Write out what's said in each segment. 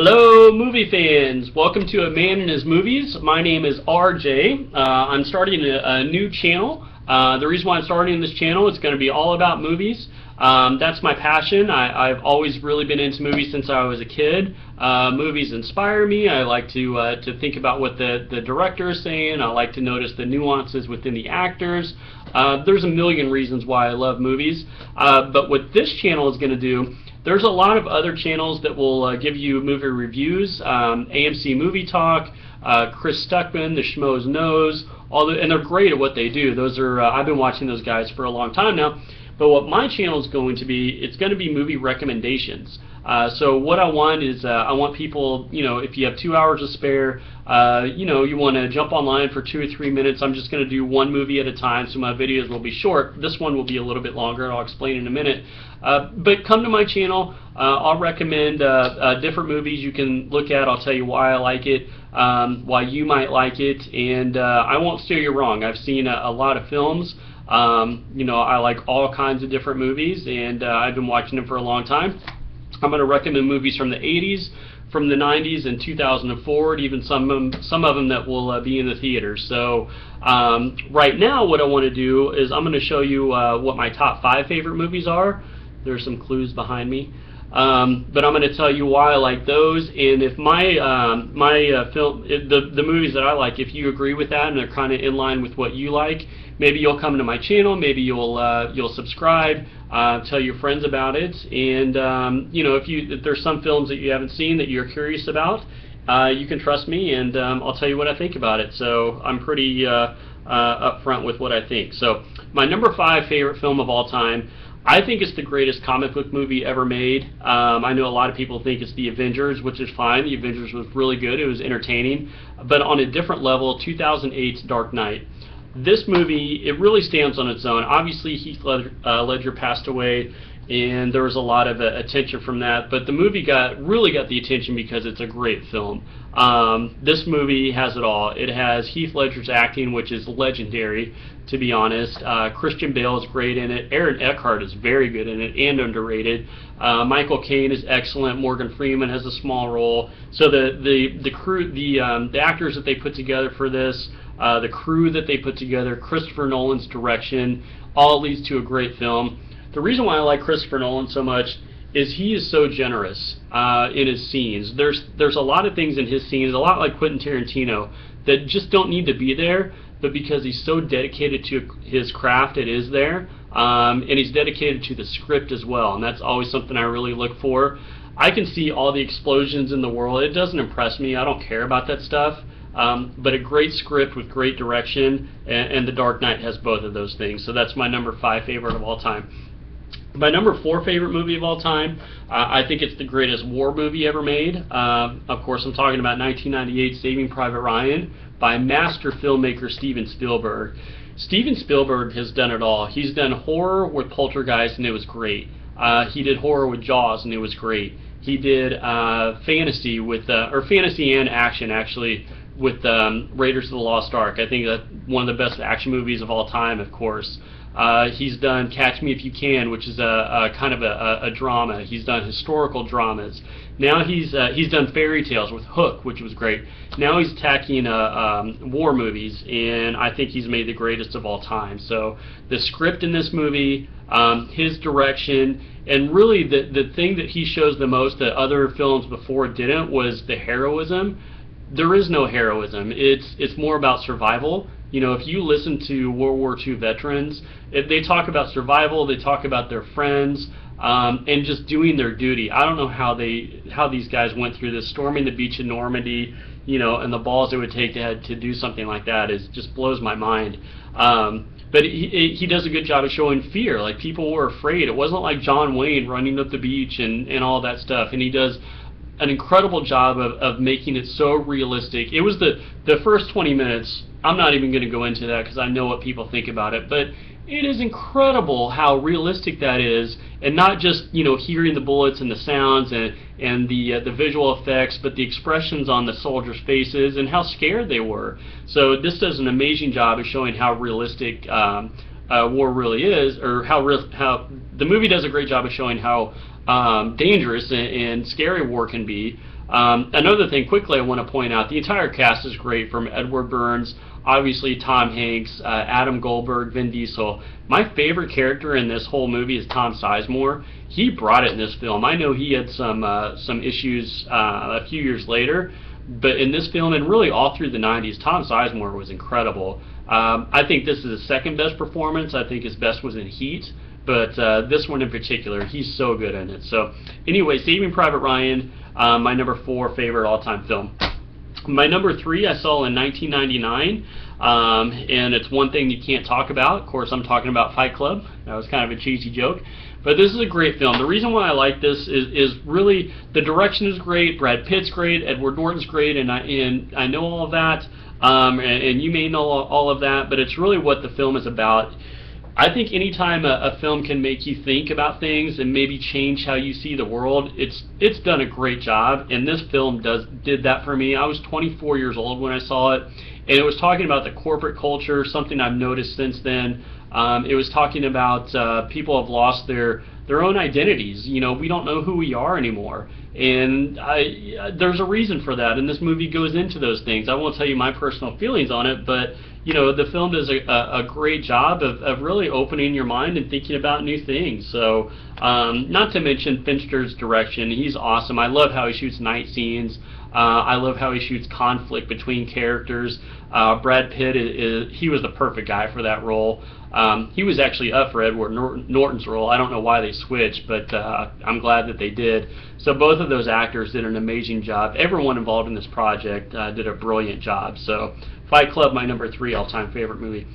Hello movie fans, welcome to A Man and His Movies. My name is RJ. I'm starting a new channel. The reason why I'm starting this channel is going to be all about movies. That's my passion. I've always really been into movies since I was a kid. Movies inspire me. I like to think about what the director is saying. I like to notice the nuances within the actors. There's a million reasons why I love movies. But what this channel is going to do, there's a lot of other channels that will give you movie reviews. AMC Movie Talk, Chris Stuckman, The Schmoes Knows, and they're great at what they do. Those are I've been watching those guys for a long time now. But what my channel is going to be, it's going to be movie recommendations. So what I want is I want people, if you have 2 hours to spare, you want to jump online for 2 or 3 minutes. I'm just going to do one movie at a time, so my videos will be short. This one will be a little bit longer. I'll explain in a minute. But come to my channel. I'll recommend different movies you can look at. I'll tell you why I like it, why you might like it, and I won't steer you wrong. I've seen a lot of films. I like all kinds of different movies, and I've been watching them for a long time. I'm going to recommend movies from the 80s, from the 90s, and 2004, and even some of them that will be in the theaters. So right now what I want to do is I'm going to show you what my top 5 favorite movies are. There's some clues behind me. But I'm going to tell you why I like those, and if my the movies that I like, if you agree with that and they're kind of in line with what you like, maybe you'll come to my channel, maybe you'll subscribe, tell your friends about it, and if there's some films that you haven't seen that you're curious about, you can trust me, and I'll tell you what I think about it. So I'm pretty upfront with what I think. So my number 5 favorite film of all time, I think it's the greatest comic book movie ever made. I know a lot of people think it's The Avengers, which is fine. The Avengers was really good. It was entertaining. But on a different level, 2008's Dark Knight. This movie, it really stands on its own. Obviously, Heath Ledger passed away, and there was a lot of attention from that. But the movie really got the attention because it's a great film. This movie has it all. It has Heath Ledger's acting, which is legendary, to be honest. Christian Bale is great in it. Aaron Eckhart is very good in it and underrated. Michael Caine is excellent. Morgan Freeman has a small role. So the crew, the actors that they put together for this, the crew that they put together, Christopher Nolan's direction, all leads to a great film. The reason why I like Christopher Nolan so much is he is so generous in his scenes. There's a lot of things in his scenes, a lot like Quentin Tarantino, that just don't need to be there, but because he's so dedicated to his craft, it is there. And he's dedicated to the script as well, and that's always something I really look for. I can see all the explosions in the world. It doesn't impress me. I don't care about that stuff. But a great script with great direction, and The Dark Knight has both of those things. So that's my number 5 favorite of all time. My number 4 favorite movie of all time, I think it's the greatest war movie ever made. Of course, I'm talking about 1998's Saving Private Ryan by master filmmaker Steven Spielberg. Steven Spielberg has done it all. He's done horror with Poltergeist, and it was great. He did horror with Jaws, and it was great. He did fantasy fantasy and action, actually, with Raiders of the Lost Ark. I think that's one of the best action movies of all time, of course. He's done Catch Me If You Can, which is a kind of a drama. He's done historical dramas. Now he's done fairy tales with Hook, which was great. Now he's tacking war movies, and I think he's made the greatest of all time. So the script in this movie, his direction, and really the thing that he shows the most that other films before didn't was the heroism. There is no heroism. It's more about survival. If you listen to World War II veterans, if they talk about survival, they talk about their friends, and just doing their duty. I don't know how these guys went through this, storming the beach in Normandy, and the balls it would take to do something like that just blows my mind. But he does a good job of showing fear. Like, people were afraid. It wasn't like John Wayne running up the beach and all that stuff. And he does an incredible job of making it so realistic. It was the first 20 minutes. I'm not even going to go into that because I know what people think about it, but it is incredible how realistic that is, and not just hearing the bullets and the sounds and the visual effects, but the expressions on the soldiers' faces and how scared they were. So this does an amazing job of showing how realistic war really is, or how the movie does a great job of showing how dangerous and scary war can be. Another thing, quickly, I want to point out, the entire cast is great, from Edward Burns, obviously Tom Hanks, Adam Goldberg, Vin Diesel. My favorite character in this whole movie is Tom Sizemore. He brought it in this film. I know he had some issues a few years later, but in this film, and really all through the 90s, Tom Sizemore was incredible. I think this is his second best performance. I think his best was in Heat, but this one in particular, he's so good in it. So anyway, Saving Private Ryan, my number 4 favorite all-time film. My number 3 I saw in 1999, and it's one thing you can't talk about. Of course, I'm talking about Fight Club. That was kind of a cheesy joke, but this is a great film. The reason why I like this is really the direction is great, Brad Pitt's great, Edward Norton's great, and I know all of that, and you may know all of that, but it's really what the film is about. I think anytime a film can make you think about things and maybe change how you see the world, it's done a great job, and this film did that for me. I was 24 years old when I saw it, and it was talking about the corporate culture, something I've noticed since then. It was talking about people have lost their own identities. You know, we don't know who we are anymore, and there's a reason for that, and this movie goes into those things. I won't tell you my personal feelings on it, but you know, the film does a great job of really opening your mind and thinking about new things. So, not to mention Fincher's direction. He's awesome. I love how he shoots night scenes. I love how he shoots conflict between characters. Brad Pitt, he was the perfect guy for that role. He was actually up for Edward Norton's role. I don't know why they switched, but I'm glad that they did. So both of those actors did an amazing job. Everyone involved in this project did a brilliant job. So Fight Club, my number 3 all-time favorite movie.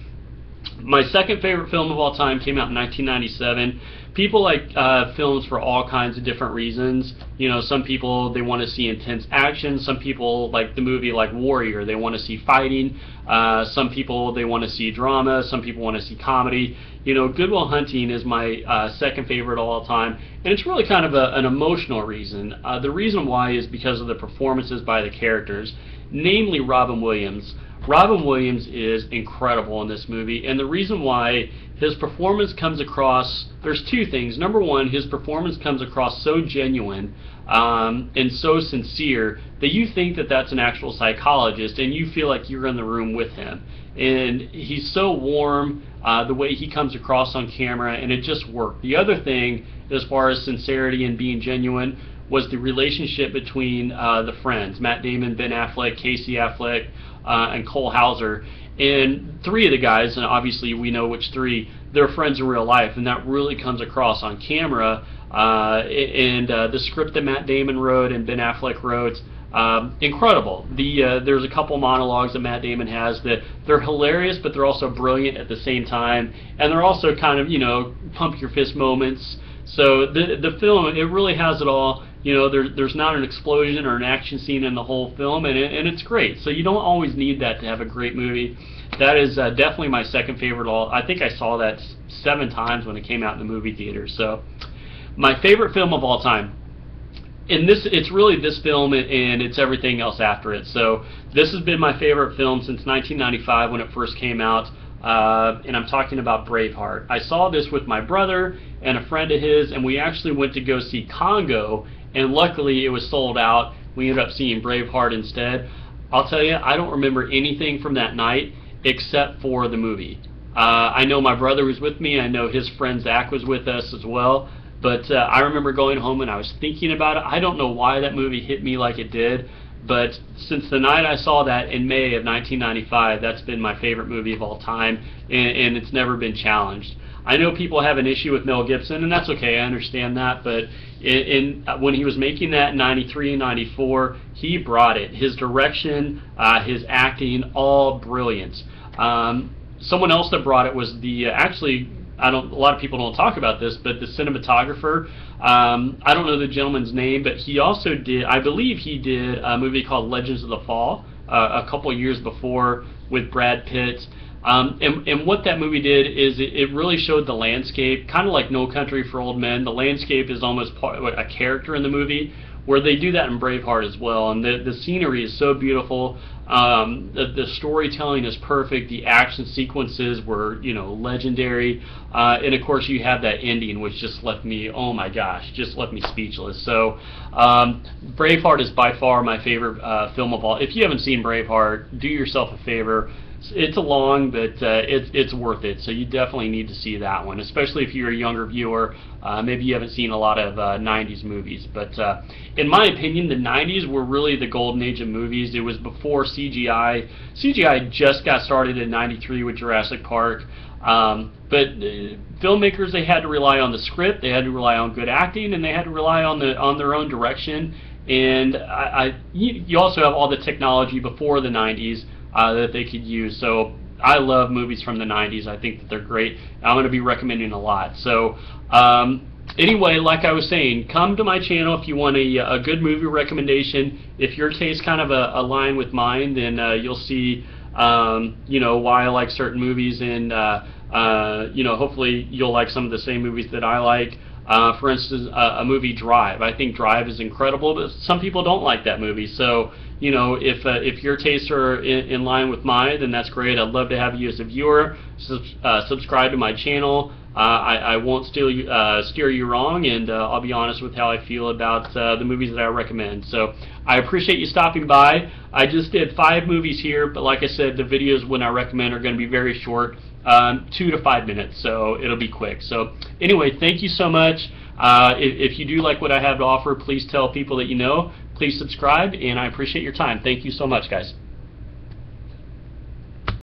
My second favorite film of all time came out in 1997. People like films for all kinds of different reasons. You know, some people, they want to see intense action. Some people like the movie like Warrior. They want to see fighting. Some people, they want to see drama. Some people want to see comedy. You know, Good Will Hunting is my second favorite of all time. And it's really kind of an emotional reason. The reason why is because of the performances by the characters, namely Robin Williams. Robin Williams is incredible in this movie, and the reason why his performance comes across, there's two things. Number one, his performance comes across so genuine and so sincere that you think that that's an actual psychologist, and you feel like you're in the room with him. And he's so warm, the way he comes across on camera, and it just worked. The other thing, as far as sincerity and being genuine, was the relationship between the friends, Matt Damon, Ben Affleck, Casey Affleck, and Cole Hauser. And 3 of the guys, and obviously we know which 3, they're friends in real life, and that really comes across on camera. And the script that Matt Damon wrote and Ben Affleck wrote, incredible. There's a couple monologues that Matt Damon has that they're hilarious, but they're also brilliant at the same time, and they're also kind of, you know, pump your fist moments. So the film, it really has it all. You know, there's not an explosion or an action scene in the whole film, and it's great. So you don't always need that to have a great movie. That is definitely my second favorite. I think I saw that 7 times when it came out in the movie theater. So my favorite film of all time. And it's really this film, and it's everything else after it. So this has been my favorite film since 1995 when it first came out. And I'm talking about Braveheart. I saw this with my brother and a friend of his, and we actually went to go see Congo, and luckily it was sold out. We ended up seeing Braveheart instead. I'll tell you, I don't remember anything from that night except for the movie. I know my brother was with me. I know his friend Zach was with us as well. But I remember going home and I was thinking about it. I don't know why that movie hit me like it did, but since the night I saw that in May of 1995, that's been my favorite movie of all time, and it's never been challenged. I know people have an issue with Mel Gibson, and that's okay, I understand that, but when he was making that in 93 and 94, he brought it. His direction, his acting, all brilliant. Someone else that brought it was actually, a lot of people don't talk about this, but the cinematographer, I don't know the gentleman's name, but he also did, I believe he did a movie called Legends of the Fall a couple years before with Brad Pitt. And what that movie did is it really showed the landscape, kind of like No Country for Old Men. The landscape is almost a character in the movie, where they do that in Braveheart as well. And the scenery is so beautiful. The storytelling is perfect. The action sequences were, you know, legendary. And of course, you have that ending, which just left me, oh my gosh, just left me speechless. So, Braveheart is by far my favorite film of all. If you haven't seen Braveheart, do yourself a favor. It's long, but it's worth it. So you definitely need to see that one, especially if you're a younger viewer. Maybe you haven't seen a lot of 90s movies. But in my opinion, the 90s were really the golden age of movies. It was before CGI. CGI just got started in '93 with Jurassic Park. But filmmakers, they had to rely on the script, they had to rely on good acting, and they had to rely on their own direction. And you also have all the technology before the 90s that they could use. So I love movies from the 90s. I think that they're great. I'm going to be recommending a lot. So anyway, like I was saying, come to my channel if you want a good movie recommendation. If your tastes kind of align with mine, then you'll see you know, why I like certain movies, and you know, hopefully you'll like some of the same movies that I like. For instance, a movie Drive. I think Drive is incredible, but some people don't like that movie. So, you know, if your tastes are in line with mine, then that's great. I'd love to have you as a viewer. Subscribe to my channel. I won't steer you wrong, and I'll be honest with how I feel about the movies that I recommend. So I appreciate you stopping by. I just did 5 movies here, but like I said, the videos when I recommend are going to be very short, 2 to 5 minutes, so it'll be quick. So anyway, thank you so much. If you do like what I have to offer, please tell people that you know. Please subscribe, and I appreciate your time. Thank you so much, guys.